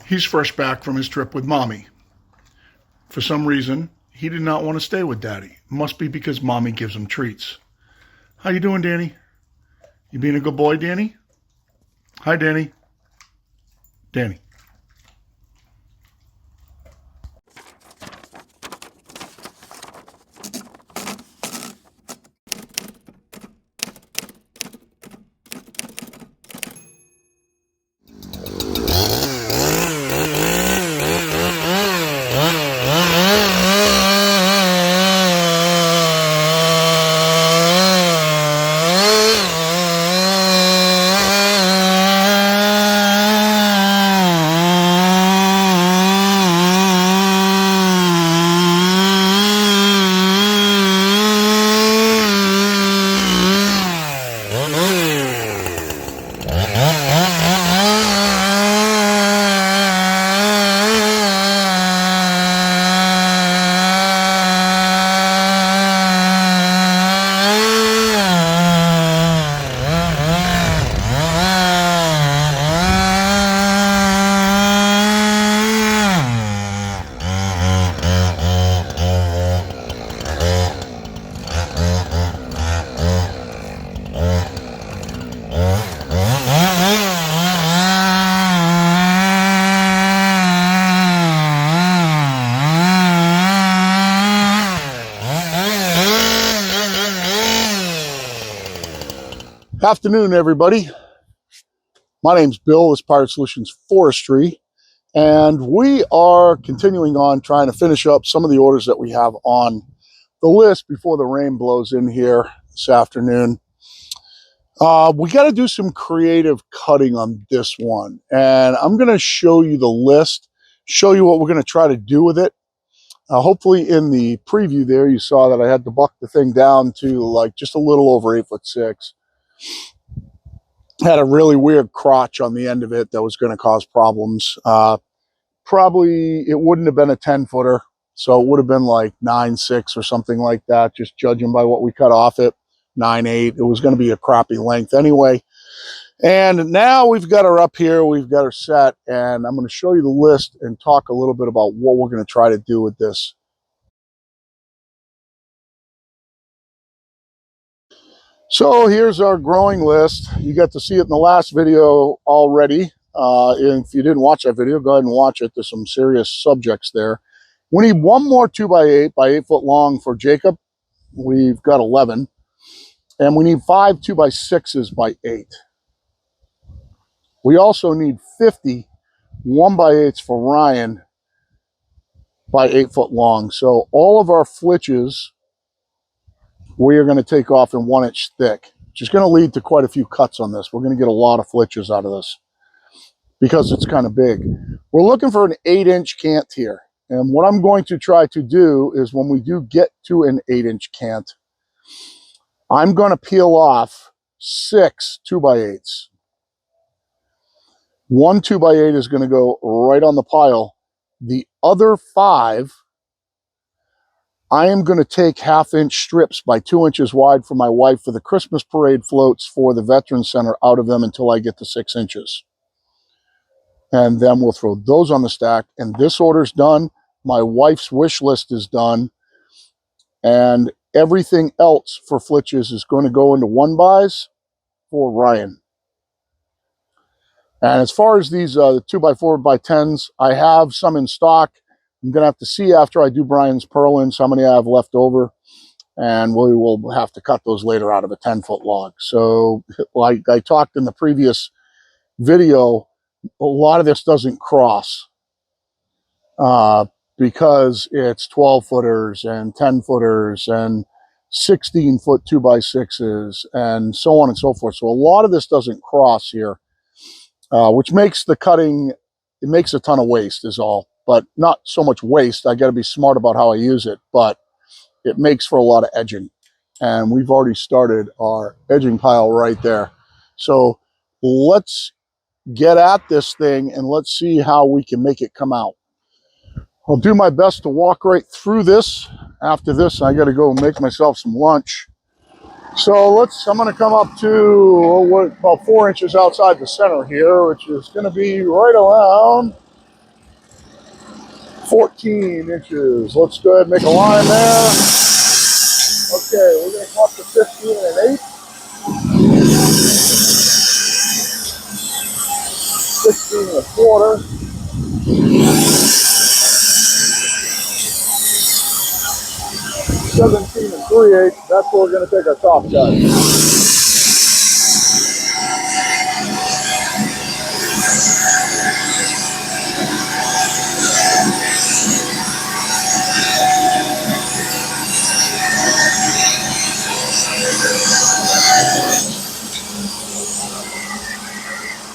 He's fresh back from his trip with Mommy. For some reason, he did not want to stay with Daddy. Must be because Mommy gives him treats. How you doing, Danny? You being a good boy, Danny? Hi, Danny. Danny. Afternoon, everybody. My name's Bill with Pirate Solutions Forestry, and we are continuing on trying to finish up some of the orders that we have on the list before the rain blows in here this afternoon. We got to do some creative cutting on this one, and I'm going to show you the list, show you what we're going to try to do with it. Hopefully in the preview there, you saw that I had to buck the thing down to like just a little over 8'6". Had a really weird crotch on the end of it that was going to cause problems. Probably it wouldn't have been a 10-footer, so it would have been like 9'6" or something like that, just judging by what we cut off it. 9'8". It was going to be a crappy length anyway. And now we've got her up here, we've got her set, and I'm going to show you the list and talk a little bit about what we're going to try to do with this. So here's our growing list. You got to see it in the last video already. If you didn't watch that video, go ahead and watch it. There's some serious subjects there. We need one more 2x8 by 8 foot long for Jacob. We've got 11. And we need 5 2x6s by 8. We also need 50 1x8s for Ryan by 8 foot long. So all of our flitches we are going to take off in 1-inch thick, which is going to lead to quite a few cuts on this. We're going to get a lot of flitches out of this because it's kind of big. We're looking for an 8-inch cant here. And what I'm going to try to do is when we do get to an 8-inch cant, I'm going to peel off 6 2x8s. One 2x8 is going to go right on the pile. The other 5, I am going to take 1/2-inch strips by 2 inches wide for my wife for the Christmas parade floats for the Veterans Center out of them until I get to 6 inches. And then we'll throw those on the stack. And this order's done. My wife's wish list is done. And everything else for flitches is going to go into 1-bys for Ryan. And as far as these 2x4x10s, I have some in stock. I'm going to have to see after I do Brian's purlins how many I have left over. And we will have to cut those later out of a 10-foot log. So like I talked in the previous video, a lot of this doesn't cross because it's 12-footers and 10-footers and 16-foot 2x6s and so on and so forth. So a lot of this doesn't cross here, which makes the cutting, it makes a ton of waste is all. But not so much waste. I got to be smart about how I use it, but it makes for a lot of edging. And we've already started our edging pile right there. So let's get at this thing and let's see how we can make it come out. I'll do my best to walk right through this. After this, I got to go make myself some lunch. So I'm going to come up to about 4 inches outside the center here, which is going to be right around 14 inches. Let's go ahead and make a line there. Okay, we're going to come up to 15 and an eighth. 16 and a quarter. 17 and 3/8. That's where we're going to take our top cut.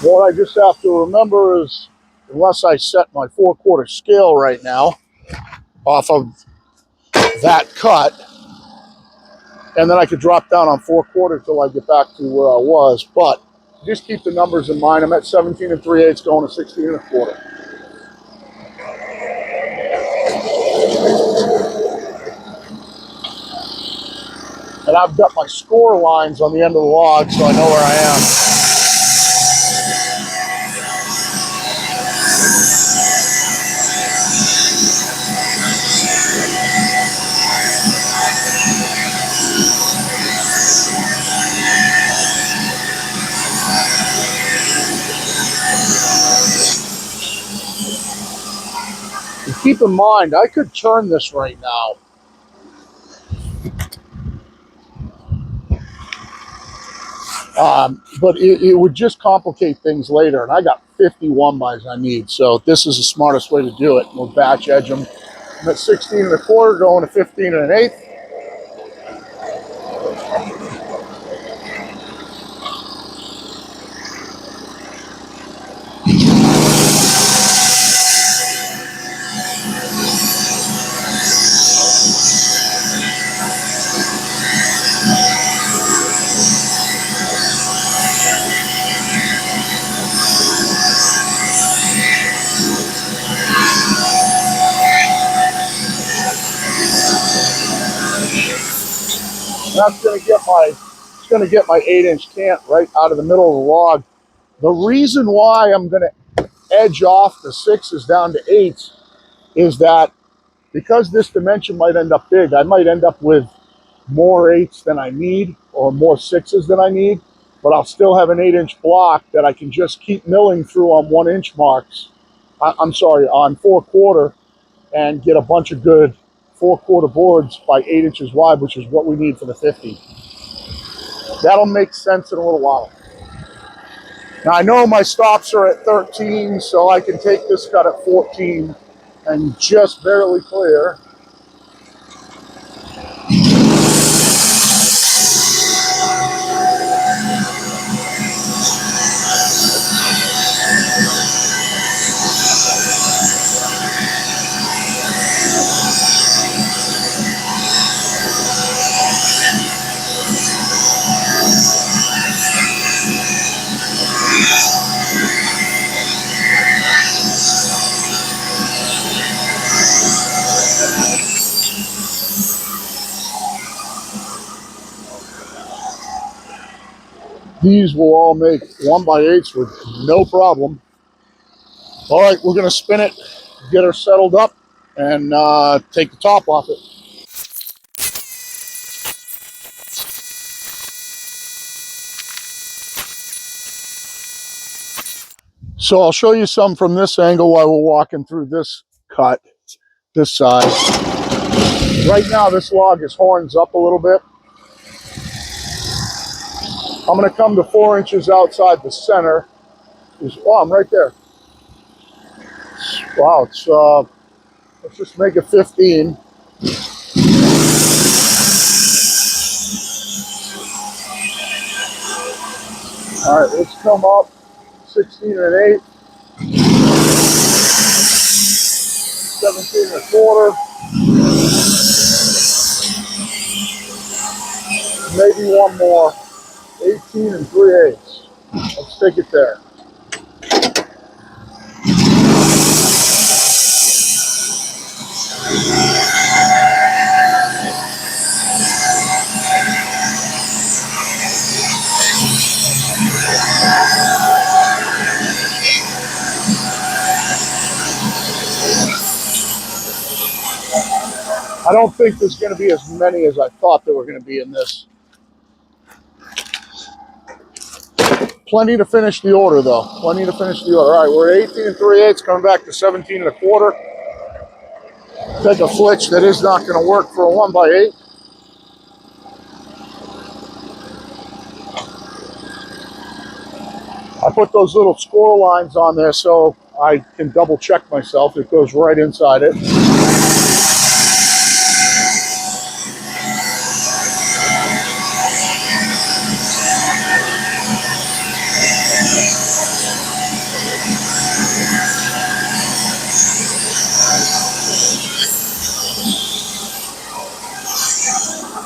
What I just have to remember is, unless I set my 4/4 scale right now off of that cut, and then I could drop down on 4/4 till I get back to where I was. But just keep the numbers in mind. I'm at 17 and 3/8 going to 16 and a quarter. And I've got my score lines on the end of the log, so I know where I am. And keep in mind, I could turn this right now. But it would just complicate things later. And I got 51 bys I need. So this is the smartest way to do it. We'll batch edge them. I'm at 16 and a quarter, going to 15 and an eighth. That's going to get my 8-inch cant right out of the middle of the log. The reason why I'm going to edge off the 6s down to 8s is that because this dimension might end up big, I might end up with more 8s than I need or more 6s than I need, but I'll still have an 8-inch block that I can just keep milling through on 1-inch marks. I'm sorry, on 4/4, and get a bunch of good 4/4 boards by 8 inches wide, which is what we need for the 50. That'll make sense in a little while. Now I know my stops are at 13, so I can take this cut at 14 and just barely clear. These will all make 1x8s with no problem. All right, we're gonna spin it, get her settled up, and take the top off it. So I'll show you some from this angle while we're walking through this cut, this side. Right now this log is horns up a little bit. I'm going to come to 4 inches outside the center. Oh, I'm right there. Wow, let's just make it 15. All right, let's come up 16 and an eighth, 17 and a quarter, maybe one more, 18 and 3/8. Let's take it there. I don't think there's going to be as many as I thought there were going to be in this. Plenty to finish the order, though. Plenty to finish the order. All right, we're at 18 3/8, coming back to 17 1/4. Take a flitch that is not going to work for a 1x8. I put those little score lines on there so I can double check myself. It goes right inside it.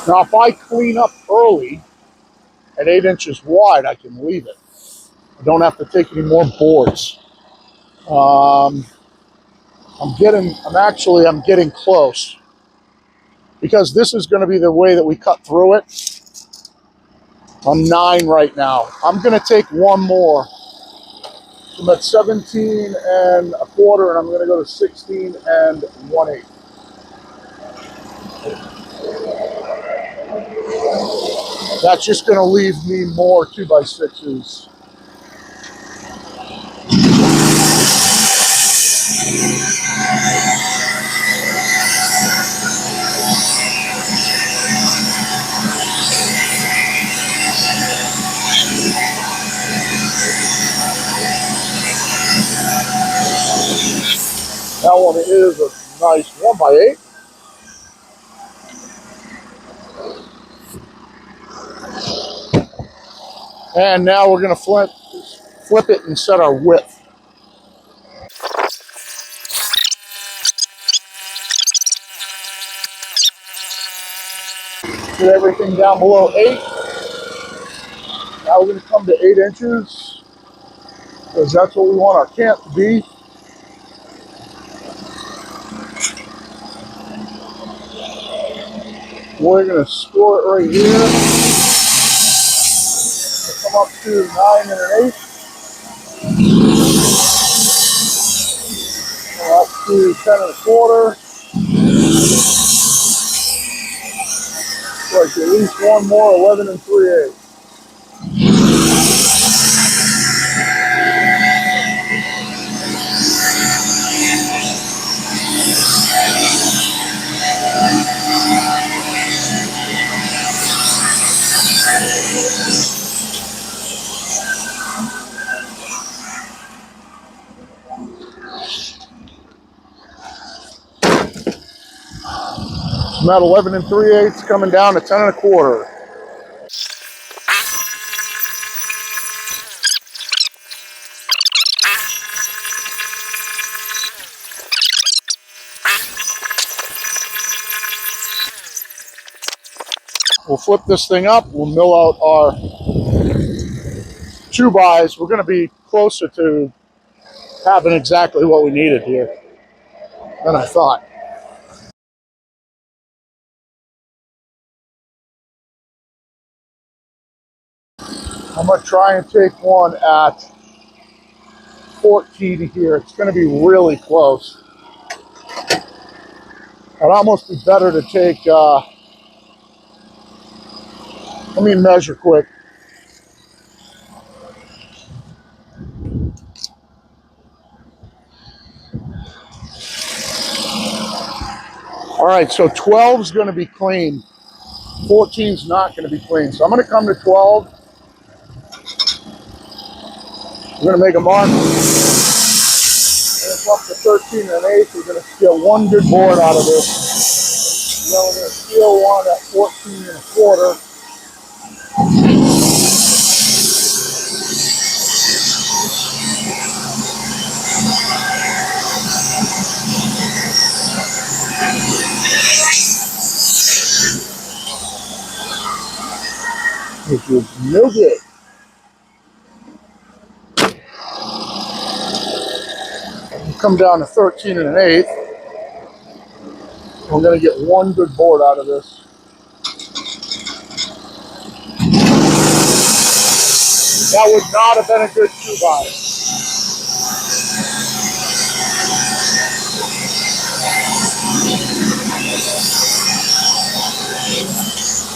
Now, if I clean up early at 8 inches wide, I can leave it. I don't have to take any more boards. I'm getting close because this is going to be the way that we cut through it. I'm 9 right now. I'm going to take one more. I'm at 17 1/4, and I'm going to go to 16 1/8. That's just going to leave me more 2x6s. That one is a nice 1x8. And now we're going to flip it and set our width. Get everything down below 8. Now we're going to come to 8 inches because that's what we want our camp to be. We're going to score it right here. Come up to 9 1/8. Up to 10 1/4. Like at least one more 11 3/8. I'm at 11 3/8, coming down to 10 1/4. We'll flip this thing up. We'll mill out our 2x. We're going to be closer to having exactly what we needed here than I thought. I'm going to try and take one at 14 here. It's going to be really close. It'd almost be better to take, let me measure quick. All right, so 12 is going to be clean. 14 is not going to be clean. So I'm going to come to 12. We're going to make a mark. And it's up to 13 1/8. We're going to steal one good board out of this. And then we're going to steal one at 14 1/4. Which is no good. Come down to 13 1/8. We're going to get one good board out of this. That would not have been a good 2x.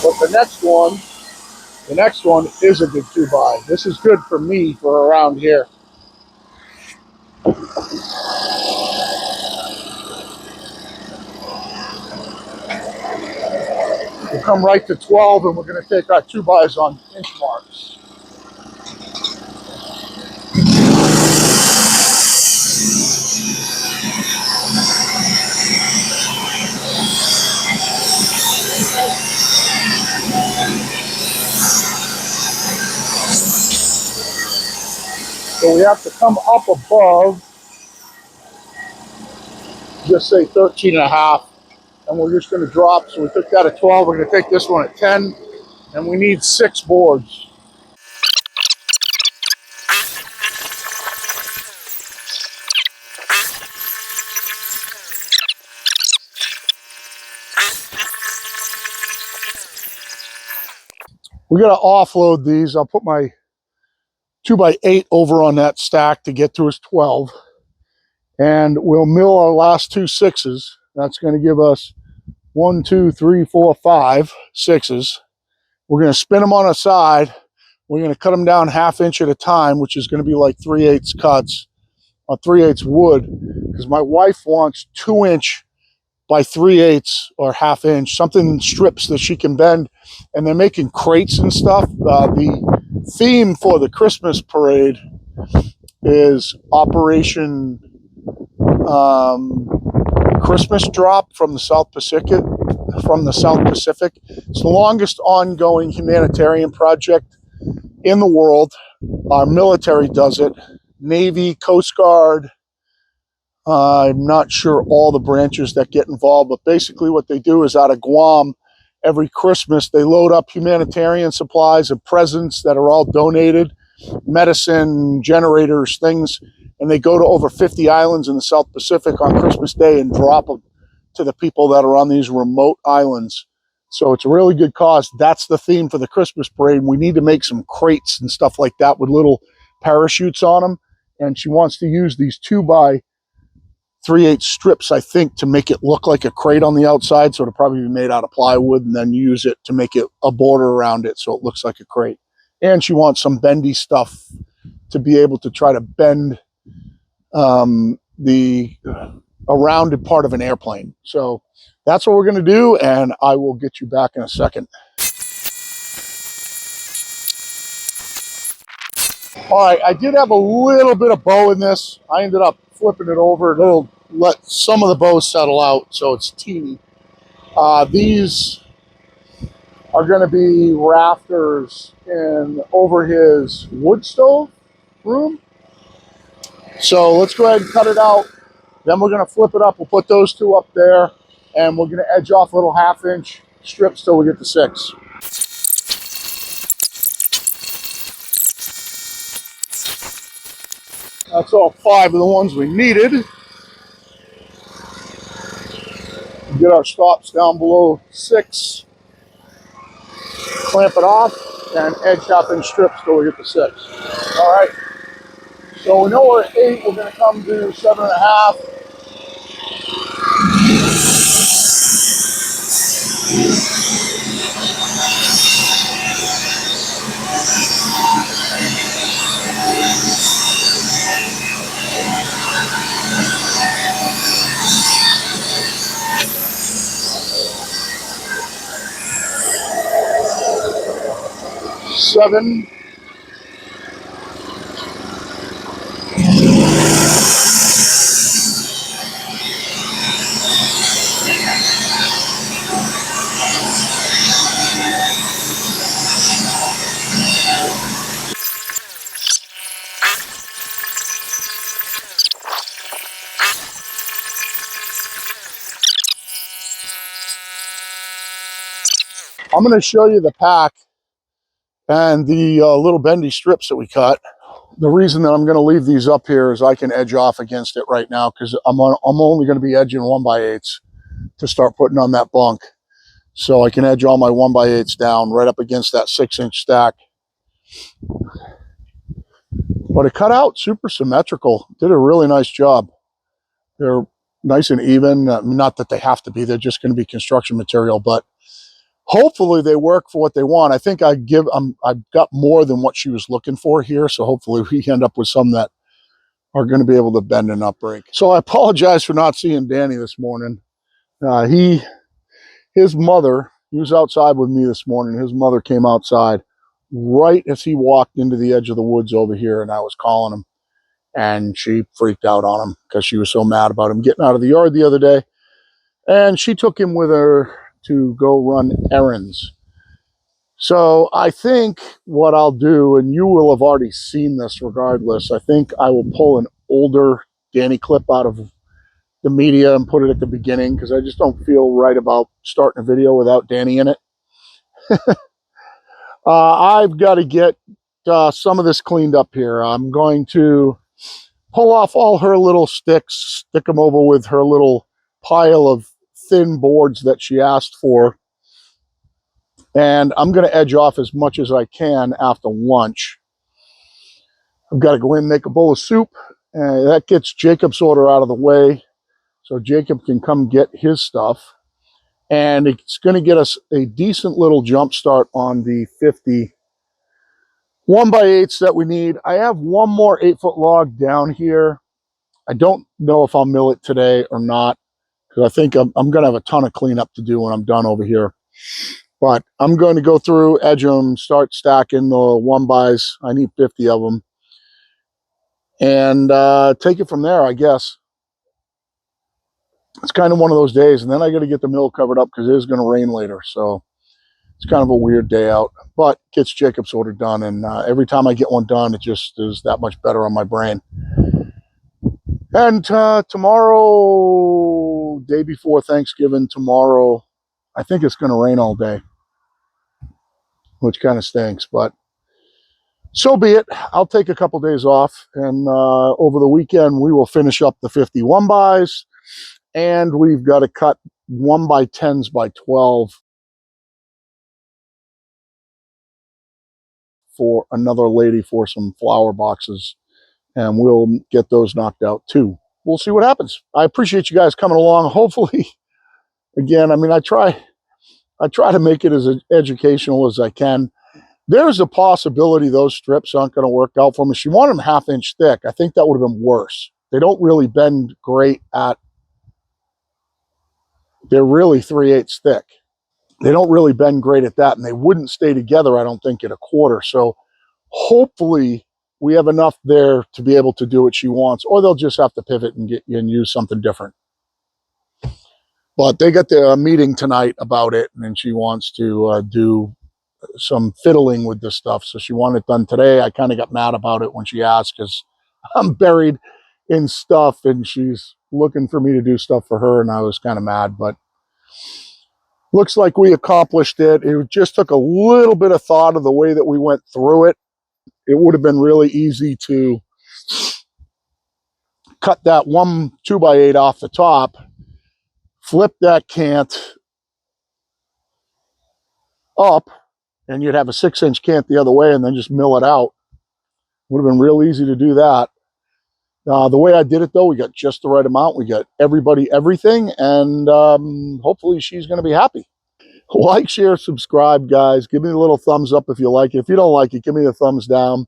But the next one is a good 2x. This is good for me for around here. We'll come right to 12 and we're going to take our 2x's on inch marks. So we have to come up above, just say 13 and a half, and we're just going to drop. So we took that at 12. We're going to take this one at 10, and we need 6 boards. We got to offload these. I'll put my 2x8 over on that stack to get to his 12. And we'll mill our last 2 6s. That's going to give us 1, 2, 3, 4, 5 6s. We're going to spin them on a side. We're going to cut them down 1/2 inch at a time, which is going to be like 3/8 cuts on 3/8 wood, because my wife wants 2 inch by 3/8 or 1/2 inch, something in strips that she can bend. And they're making crates and stuff. The theme for the Christmas parade is Operation Christmas Drop from the South Pacific. It's the longest ongoing humanitarian project in the world. Our military does it. Navy, Coast Guard. I'm not sure all the branches that get involved, but basically what they do is out of Guam, every Christmas, they load up humanitarian supplies and presents that are all donated, medicine, generators, things, and they go to over 50 islands in the South Pacific on Christmas Day and drop them to the people that are on these remote islands. So it's a really good cause. That's the theme for the Christmas parade. We need to make some crates and stuff like that with little parachutes on them. And she wants to use these 2x3/8 strips, I think, to make it look like a crate on the outside. So it'll probably be made out of plywood, and then use it to make it a border around it so it looks like a crate. And she wants some bendy stuff to be able to try to bend a rounded part of an airplane. So that's what we're going to do, and I will get you back in a second. All right, I did have a little bit of bow in this. I ended up flipping it over. It'll let some of the bow settle out, so it's teeny. These are going to be rafters over his wood stove room. So let's go ahead and cut it out. Then we're going to flip it up. We'll put those 2 up there, and we're going to edge off little 1/2 inch strips till we get to 6. That's all 5 of the ones we needed. Get our stops down below 6. Clamp it off and edge 1/2 inch strips till we get to 6. All right. So we know we're at 8. We're going to come to 7.5. Seven. I'm going to show you the pack and the little bendy strips that we cut. The reason that I'm going to leave these up here is I can edge off against it right now, because I'm only going to be edging 1x8s to start putting on that bunk. So I can edge all my 1x8s down right up against that 6-inch stack. But it cut out super symmetrical. Did a really nice job. They're nice and even. Not that they have to be. They're just going to be construction material, but Hopefully they work for what they want. I think I've got more than what she was looking for here. So hopefully we end up with some that are going to be able to bend and not break. So I apologize for not seeing Danny this morning. His mother, he was outside with me this morning. His mother came outside right as he walked into the edge of the woods over here, and I was calling him, and she freaked out on him because she was so mad about him getting out of the yard the other day. And she took him with her to go run errands. So I think what I'll do, and you will have already seen this regardless, I think I will pull an older Danny clip out of the media and put it at the beginning because I just don't feel right about starting a video without Danny in it. I've got to get some of this cleaned up here. I'm going to pull off all her little sticks, stick them over with her little pile of thin boards that she asked for. And I'm going to edge off as much as I can after lunch. I've got to go in and make a bowl of soup. That gets Jacob's order out of the way so Jacob can come get his stuff. And it's going to get us a decent little jump start on the 50 1x8s that we need. I have one more 8-foot log down here. I don't know if I'll mill it today or not because I think I'm going to have a ton of cleanup to do when I'm done over here. But I'm going to go through, edge them, start stacking the 1x. I need 50 of them. And take it from there, I guess. It's kind of one of those days. And then I got to get the mill covered up because it is going to rain later. So it's kind of a weird day out. But gets Jacob's order done. And every time I get one done, it just is that much better on my brain. And tomorrow, day before Thanksgiving, tomorrow, I think it's going to rain all day, which kind of stinks, but so be it. I'll take a couple days off, and over the weekend, we will finish up the 51x, and we've got to cut 1x10s by 12 for another lady for some flower boxes, and we'll get those knocked out too. We'll see what happens. I appreciate you guys coming along. Hopefully, again, I mean, I try to make it as educational as I can. There's a possibility those strips aren't going to work out for me. She wanted them 1/2 inch thick. I think that would have been worse. They don't really bend great at, they're really 3/8 thick. They don't really bend great at that, and they wouldn't stay together, I don't think, at a quarter. So hopefully we have enough there to be able to do what she wants, or they'll just have to pivot and use something different. But they got the meeting tonight about it, and she wants to do some fiddling with this stuff. So she wanted it done today. I kind of got mad about it when she asked because I'm buried in stuff and she's looking for me to do stuff for her, and I was kind of mad, but looks like we accomplished it. It just took a little bit of thought of the way that we went through it. It would have been really easy to cut that one 2x8 off the top, flip that cant up, and you'd have a 6-inch cant the other way and then just mill it out. Would have been real easy to do that. The way I did it, though, we got just the right amount. We got everybody everything, and hopefully she's going to be happy. Like, share, subscribe, guys. Give me a little thumbs up if you like it. If you don't like it, give me a thumbs down.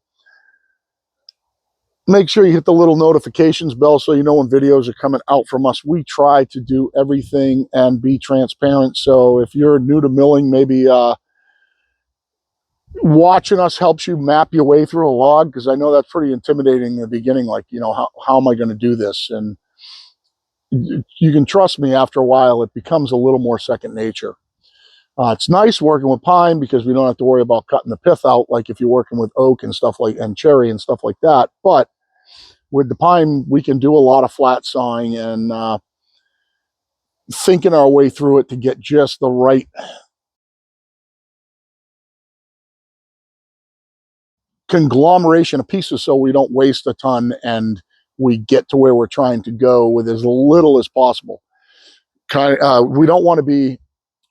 Make sure you hit the little notifications bell so you know when videos are coming out from us. We try to do everything and be transparent. So if you're new to milling, maybe watching us helps you map your way through a log, because I know that's pretty intimidating in the beginning. Like, you know, how am I going to do this? And you can trust me, after a while, it becomes a little more second nature. It's nice working with pine because we don't have to worry about cutting the pith out like if you're working with oak and stuff like, and cherry and stuff like that. But with the pine, we can do a lot of flat sawing and thinking our way through it to get just the right conglomeration of pieces so we don't waste a ton and we get to where we're trying to go with as little as possible. We don't want to be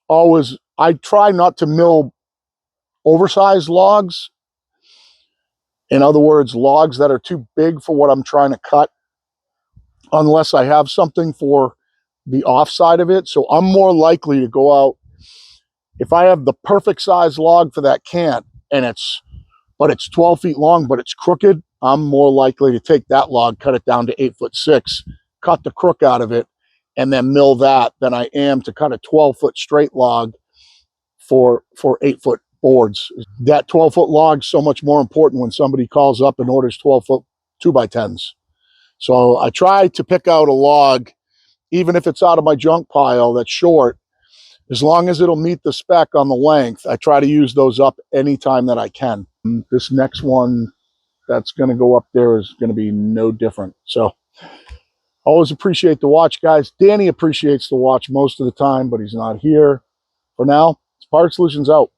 always, I try not to mill oversized logs. In other words, logs that are too big for what I'm trying to cut, unless I have something for the offside of it. So I'm more likely to go out If I have the perfect size log for that cant and it's 12 feet long, but it's crooked, I'm more likely to take that log, cut it down to 8'6", cut the crook out of it, and then mill that than I am to cut a 12-foot straight log for 8-foot boards. That 12-foot log is so much more important when somebody calls up and orders 12-foot 2x10s. So I try to pick out a log, even if it's out of my junk pile that's short, as long as it'll meet the spec on the length. I try to use those up anytime that I can. This next one that's going to go up there is going to be no different. So always appreciate the watch, guys. Danny appreciates the watch most of the time, but he's not here. For now, it's Pirate Solutions out.